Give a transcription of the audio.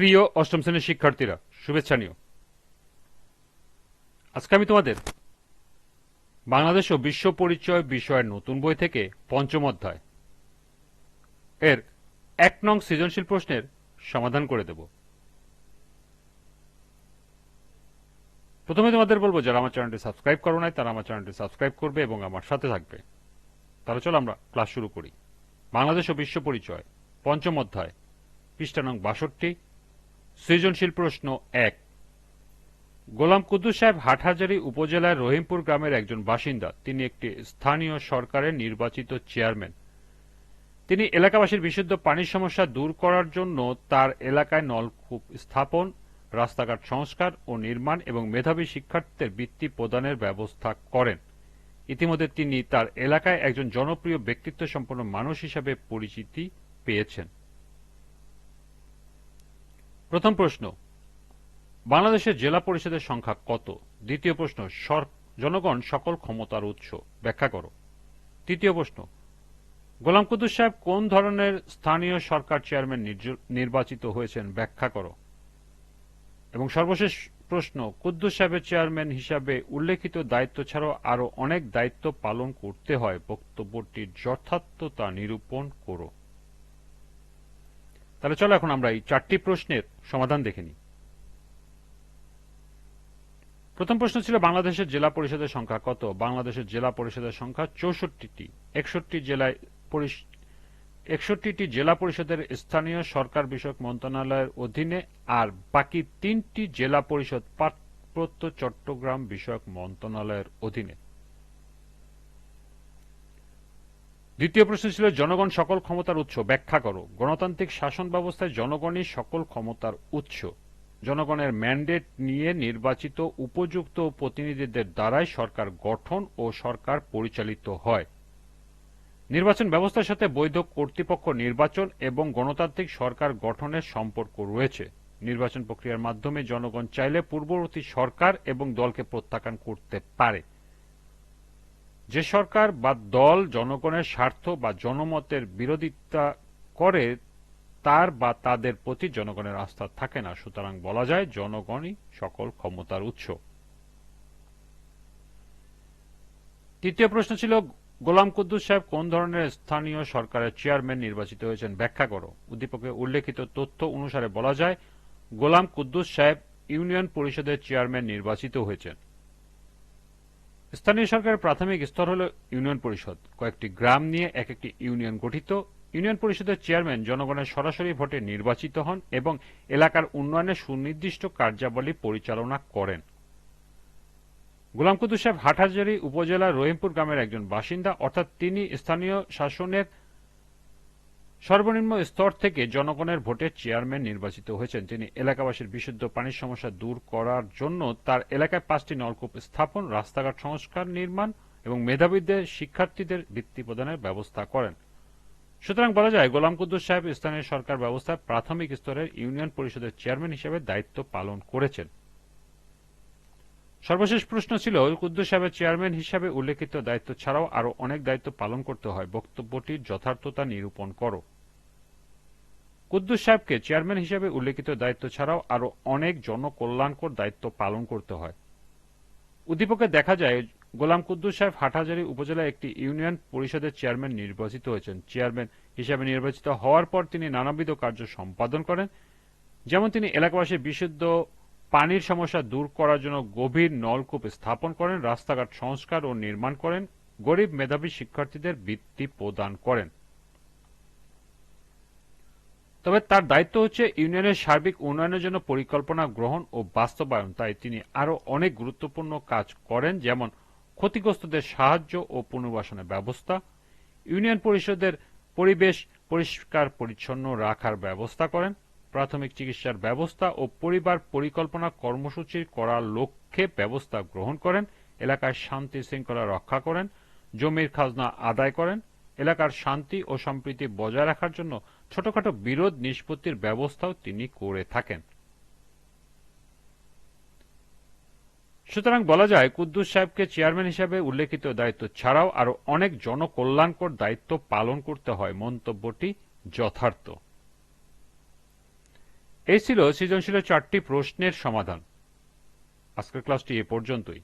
প্রিয় অষ্টম শ্রেণীর শিক্ষার্থীরা, শুভেচ্ছা নিও। আজকে আমি তোমাদের বাংলাদেশ ও বিশ্ব পরিচয় বিষয়ের নতুন বই থেকে পঞ্চম অধ্যায় এর ১ নং সৃজনশীল প্রশ্নের সমাধান করে দেব। প্রথমে তোমাদের বলবো, যারা আমার চ্যানেলটি সাবস্ক্রাইব করো নাই তারা আমার চ্যানেলটি সাবস্ক্রাইব করবে এবং আমার সাথে থাকবে। তাহলে চলো আমরা ক্লাস শুরু করি। বাংলাদেশ ও বিশ্ব পরিচয় পঞ্চম অধ্যায়, পৃষ্ঠা নং ৬২, সৃজনশীল প্রশ্ন ১। গোলাম কুদ্দুস সাহেব হাটহাজারী উপজেলার রহিমপুর গ্রামের একজন বাসিন্দা। তিনি একটি স্থানীয় সরকারের নির্বাচিত চেয়ারম্যান। তিনি এলাকাবাসীর বিশুদ্ধ পানির সমস্যা দূর করার জন্য তার এলাকায় নলকূপ স্থাপন, রাস্তাঘাট সংস্কার ও নির্মাণ এবং মেধাবী শিক্ষার্থীদের বৃত্তি প্রদানের ব্যবস্থা করেন। ইতিমধ্যে তিনি তার এলাকায় একজন জনপ্রিয় ব্যক্তিত্ব সম্পন্ন মানুষ হিসাবে পরিচিতি পেয়েছেন। প্রথম প্রশ্ন, বাংলাদেশের জেলা পরিষদের সংখ্যা কত? দ্বিতীয় প্রশ্ন, জনগণ সকল ক্ষমতার উৎস, ব্যাখ্যা করো। তৃতীয় প্রশ্ন, গোলাম কুদ্দুস সাহেব কোন ধরনের স্থানীয় সরকার চেয়ারম্যান নির্বাচিত হয়েছেন, ব্যাখ্যা করো। এবং সর্বশেষ প্রশ্ন, কুদ্দুস সাহেবের চেয়ারম্যান হিসাবে উল্লেখিত দায়িত্ব ছাড়াও আরো অনেক দায়িত্ব পালন করতে হয়, বক্তব্যটির যথার্থতা নিরূপণ করো। তাহলে চলো এখন আমরা এই ৪টি প্রশ্নের সমাধান দেখে নিই। প্রথম প্রশ্ন ছিল, বাংলাদেশের জেলা পরিষদের সংখ্যা কত? বাংলাদেশের জেলা পরিষদের সংখ্যা ৬৪টি। ৬১টি জেলা পরিষদের স্থানীয় সরকার বিষয়ক মন্ত্রণালয়ের অধীনে, আর বাকি ৩টি জেলা পরিষদ পার্বত্য চট্টগ্রাম বিষয়ক মন্ত্রণালয়ের অধীনে। দ্বিতীয় প্রশ্ন ছিল, জনগণ সকল ক্ষমতার উৎস, ব্যাখ্যা করো। গণতান্ত্রিক শাসন ব্যবস্থায় জনগণই সকল ক্ষমতার উৎস। জনগণের ম্যান্ডেট নিয়ে নির্বাচিত উপযুক্ত প্রতিনিধিদের দ্বারাই সরকার গঠন ও সরকার পরিচালিত হয়। নির্বাচন ব্যবস্থার সাথে বৈধ কর্তৃপক্ষ নির্বাচন এবং গণতান্ত্রিক সরকার গঠনের সম্পর্ক রয়েছে। নির্বাচন প্রক্রিয়ার মাধ্যমে জনগণ চাইলে পূর্ববর্তী সরকার এবং দলকে প্রত্যাখ্যান করতে পারে। যে সরকার বা দল জনগণের স্বার্থ বা জনমতের বিরোধিতা করে তার বা তাদের প্রতি জনগণের আস্থা থাকে না। সুতরাং বলা যায় জনগণই সকল ক্ষমতার উৎস। তৃতীয় প্রশ্ন ছিল, গোলাম কুদ্দুস সাহেব কোন ধরনের স্থানীয় সরকারের চেয়ারম্যান নির্বাচিত হয়েছেন, ব্যাখ্যা করো। উদ্দীপকে উল্লেখিত তথ্য অনুসারে বলা যায় গোলাম কুদ্দুস সাহেব ইউনিয়ন পরিষদের চেয়ারম্যান নির্বাচিত হয়েছেন। স্থানীয় সরকারের প্রাথমিক স্তর হল ইউনিয়ন পরিষদ। কয়েকটি গ্রাম নিয়ে এক একটি ইউনিয়ন গঠিত। ইউনিয়ন পরিষদের চেয়ারম্যান জনগণের সরাসরি ভোটে নির্বাচিত হন এবং এলাকার উন্নয়নে সুনির্দিষ্ট কার্যাবলী পরিচালনা করেন। গোলাম কুদ্দুস সাহেব হাটহাজারী উপজেলার রহিমপুর গ্রামের একজন বাসিন্দা, অর্থাৎ তিনি স্থানীয় শাসনের সর্বনিম্ন স্তর থেকে জনগণের ভোটে চেয়ারম্যান নির্বাচিত হয়েছেন। তিনি এলাকাবাসীর বিশুদ্ধ পানির সমস্যা দূর করার জন্য তার এলাকায় 5টি নলকূপ স্থাপন, রাস্তাঘাট সংস্কার, নির্মাণ এবং মেধাবীদের শিক্ষার্থীদের বৃত্তি প্রদানের ব্যবস্থা করেন। সুতরাং বলা যায় গোলাম কুদ্দুস সাহেব স্থানীয় সরকার ব্যবস্থায় প্রাথমিক স্তরের ইউনিয়ন পরিষদের চেয়ারম্যান হিসেবে দায়িত্ব পালন করেছেন। সর্বশেষ প্রশ্ন ছিল, কুদ্দুস সাহেবের চেয়ারম্যান হিসাবে উল্লেখিত দায়িত্ব ছাড়াও আরো অনেক দায়িত্ব পালন করতে হয়, বক্তব্যটির যথার্থতা নিরূপণ করো। কুদ্দুস সাহেবকে চেয়ারম্যান হিসাবে উল্লেখিত দায়িত্ব ছাড়াও আরো অনেক জনকল্যাণকর দায়িত্ব পালন করতে হয়। উদ্দীপকে দেখা যায় গোলাম কুদ্দুস সাহেব হাটহাজারী উপজেলায় একটি ইউনিয়ন পরিষদের চেয়ারম্যান নির্বাচিত হয়েছেন। চেয়ারম্যান হিসাবে নির্বাচিত হওয়ার পর তিনি নানাবিধ কার্য সম্পাদন করেন, যেমন তিনি এলাকাবাসীর বিশুদ্ধ পানির সমস্যা দূর করার জন্য গভীর নলকূপ স্থাপন করেন, রাস্তাঘাট সংস্কার ও নির্মাণ করেন, গরিব মেধাবী শিক্ষার্থীদের বৃত্তি প্রদান করেন। তবে তার দায়িত্ব হচ্ছে ইউনিয়নের সার্বিক উন্নয়নের জন্য পরিকল্পনা গ্রহণ ও বাস্তবায়ন। তাই তিনি আরো অনেক গুরুত্বপূর্ণ কাজ করেন, যেমন ক্ষতিগ্রস্তদের সাহায্য ও পুনর্বাসনের ব্যবস্থা, ইউনিয়ন পরিষদের পরিবেশ পরিষ্কার পরিচ্ছন্ন রাখার ব্যবস্থা করেন, প্রাথমিক চিকিৎসার ব্যবস্থা ও পরিবার পরিকল্পনা কর্মসূচি করার লক্ষ্যে ব্যবস্থা গ্রহণ করেন, এলাকায় শান্তি শৃঙ্খলা রক্ষা করেন, জমির খাজনা আদায় করেন, এলাকার শান্তি ও সম্প্রীতি বজায় রাখার জন্য ছোটখাটো বিরোধ নিষ্পত্তির ব্যবস্থাও তিনি করে থাকেন। সুতরাং বলা যায় কুদ্দুস সাহেবকে চেয়ারম্যান হিসাবে উল্লেখিত দায়িত্ব ছাড়াও আরো অনেক জনকল্যাণকর দায়িত্ব পালন করতে হয়, মন্তব্যটি যথার্থ। এই ছিল সৃজনশীলের 4টি প্রশ্নের সমাধান। আজকের ক্লাসটি এ পর্যন্তই।